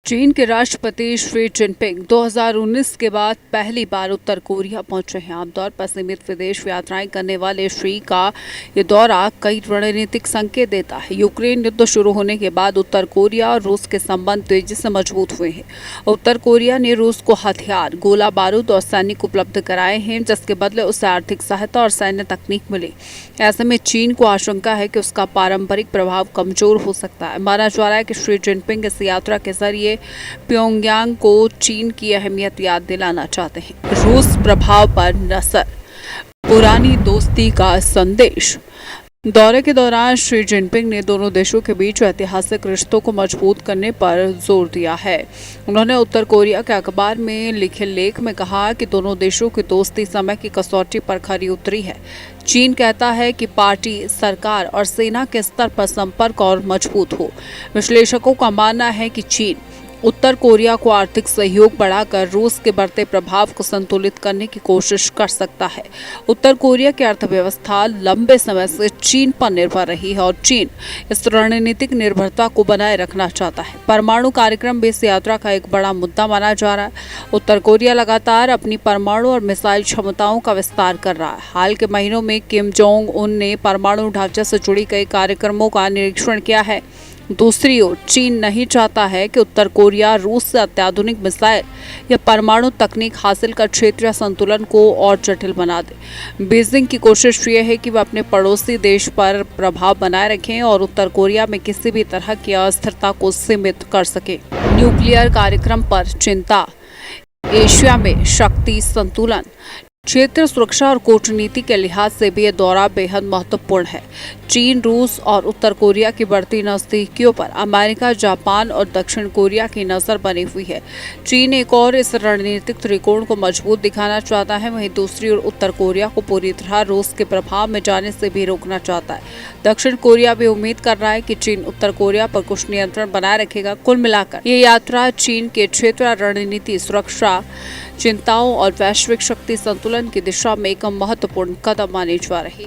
चीन के राष्ट्रपति शी जिनपिंग 2019 के बाद पहली बार उत्तर कोरिया पहुंचे हैं। आमतौर पर सीमित विदेश यात्राएं करने वाले शी का ये दौरा कई रणनीतिक संकेत देता है। यूक्रेन युद्ध शुरू होने के बाद उत्तर कोरिया और रूस के संबंध तेजी से मजबूत हुए हैं। उत्तर कोरिया ने रूस को हथियार, गोला बारूद और सैनिक उपलब्ध कराए हैं, जिसके बदले उसे आर्थिक सहायता और सैन्य तकनीक मिली। ऐसे में चीन को आशंका है कि उसका पारंपरिक प्रभाव कमजोर हो सकता है। माना जा रहा है कि शी जिनपिंग इस यात्रा के जरिए प्योंगयांग को चीन की अहमियत याद दिलाना चाहते हैं। रूस प्रभाव पर नजर, पुरानी दोस्ती का संदेश। दौरे के दौरान शी जिनपिंग ने दोनों देशों के बीच ऐतिहासिक रिश्तों को मजबूत करने पर जोर दिया है। उन्होंने उत्तर कोरिया के अखबार में लिखे लेख में कहा कि दोनों देशों की दोस्ती समय की कसौटी पर खरी उतरी है। चीन कहता है कि पार्टी, सरकार और सेना के स्तर पर संपर्क और मजबूत हो। विश्लेषकों का मानना है कि चीन उत्तर कोरिया को आर्थिक सहयोग बढ़ाकर रूस के बढ़ते प्रभाव को संतुलित करने की कोशिश कर सकता है। उत्तर कोरिया की अर्थव्यवस्था लंबे समय से चीन पर निर्भर रही है और चीन इस रणनीतिक निर्भरता को बनाए रखना चाहता है। परमाणु कार्यक्रम भी इस यात्रा का एक बड़ा मुद्दा माना जा रहा है। उत्तर कोरिया लगातार अपनी परमाणु और मिसाइल क्षमताओं का विस्तार कर रहा है। हाल के महीनों में किम जोंग उन ने परमाणु ढांचे से जुड़ी कई कार्यक्रमों का निरीक्षण किया है। दूसरी ओर चीन नहीं चाहता है कि उत्तर कोरिया रूस से अत्याधुनिक मिसाइल या परमाणु तकनीक हासिल कर क्षेत्रीय संतुलन को और जटिल बना दे। बीजिंग की कोशिश ये है कि वह अपने पड़ोसी देश पर प्रभाव बनाए रखें और उत्तर कोरिया में किसी भी तरह की अस्थिरता को सीमित कर सके। न्यूक्लियर कार्यक्रम पर चिंता, एशिया में शक्ति संतुलन। क्षेत्रीय सुरक्षा और कूटनीति के लिहाज से भी यह दौरा बेहद महत्वपूर्ण है। चीन, रूस और उत्तर कोरिया की बढ़ती नजदीकियों पर अमेरिका, जापान और दक्षिण कोरिया की नजर बनी हुई है। चीन एक और इस रणनीतिक त्रिकोण को मजबूत दिखाना चाहता है, वहीं दूसरी ओर उत्तर कोरिया को पूरी तरह रूस के प्रभाव में जाने से भी रोकना चाहता है। दक्षिण कोरिया भी उम्मीद कर रहा है कि चीन उत्तर कोरिया पर कुछ नियंत्रण बनाए रखेगा। कुल मिलाकर ये यात्रा चीन के क्षेत्रीय रणनीति, सुरक्षा चिंताओं और वैश्विक शक्ति संतुलन की दिशा में एक महत्वपूर्ण कदम मानी जा रही है।